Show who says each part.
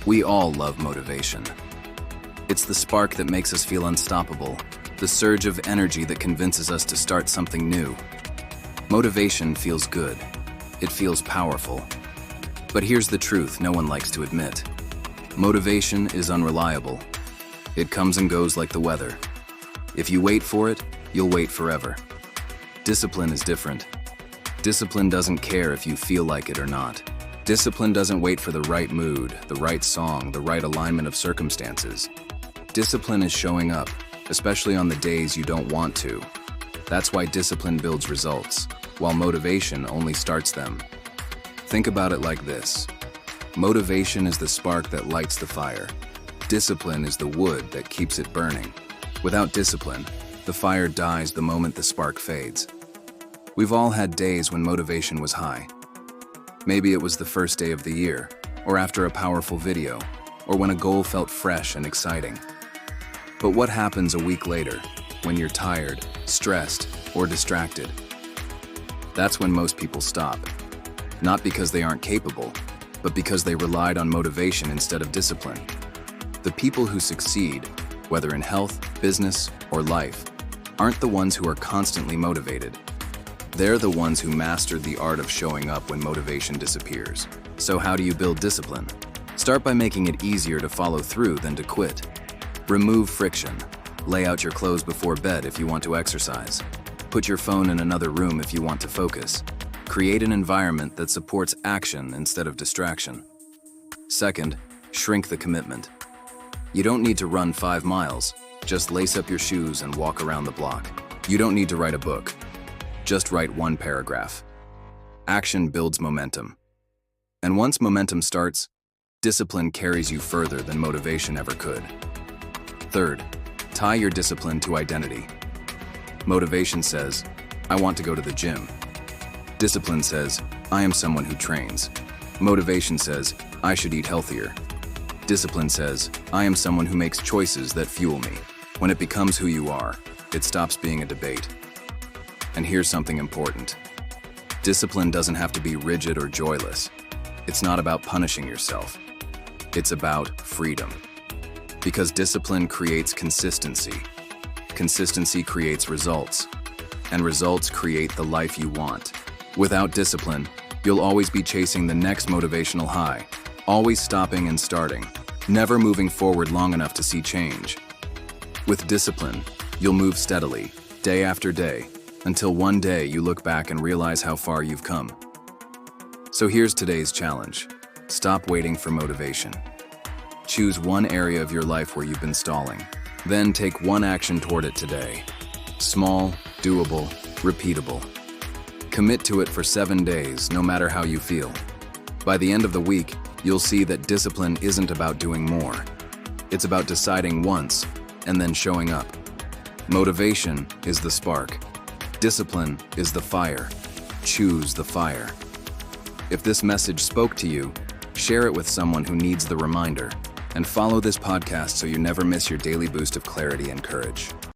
Speaker 1: We all love motivation. It's the spark that makes us feel unstoppable, the surge of energy that convinces us to start something new. Motivation feels good. It feels powerful. But here's the truth no one likes to admit. Motivation is unreliable. It comes and goes like the weather. If you wait for it, you'll wait forever. Discipline is different. Discipline doesn't care if you feel like it or not. Discipline doesn't wait for the right mood, the right song, the right alignment of circumstances. Discipline is showing up, especially on the days you don't want to. That's why discipline builds results, while motivation only starts them. Think about it like this. Motivation is the spark that lights the fire. Discipline is the wood that keeps it burning. Without discipline, the fire dies the moment the spark fades. We've all had days when motivation was high. Maybe it was the first day of the year, or after a powerful video, or when a goal felt fresh and exciting. But what happens a week later, when you're tired, stressed, or distracted? That's when most people stop. Not because they aren't capable, but because they relied on motivation instead of discipline. The people who succeed, whether in health, business, or life, aren't the ones who are constantly motivated. They're the ones who mastered the art of showing up when motivation disappears. So how do you build discipline? Start by making it easier to follow through than to quit. Remove friction. Lay out your clothes before bed if you want to exercise. Put your phone in another room if you want to focus. Create an environment that supports action instead of distraction. Second, shrink the commitment. You don't need to run 5 miles. Just lace up your shoes and walk around the block. You don't need to write a book. Just write 1 paragraph. Action builds momentum. And once momentum starts, discipline carries you further than motivation ever could. Third, tie your discipline to identity. Motivation says, I want to go to the gym. Discipline says, I am someone who trains. Motivation says, I should eat healthier. Discipline says, I am someone who makes choices that fuel me. When it becomes who you are, it stops being a debate. And here's something important. Discipline doesn't have to be rigid or joyless. It's not about punishing yourself. It's about freedom. Because discipline creates consistency. Consistency creates results. And results create the life you want. Without discipline, you'll always be chasing the next motivational high, always stopping and starting, never moving forward long enough to see change. With discipline, you'll move steadily, day after day, until one day you look back and realize how far you've come. So here's today's challenge. Stop waiting for motivation. Choose one area of your life where you've been stalling. Then take one action toward it today. Small, doable, repeatable. Commit to it for 7 days, no matter how you feel. By the end of the week, you'll see that discipline isn't about doing more. It's about deciding once and then showing up. Motivation is the spark. Discipline is the fire. Choose the fire. If this message spoke to you, share it with someone who needs the reminder, and follow this podcast so you never miss your daily boost of clarity and courage.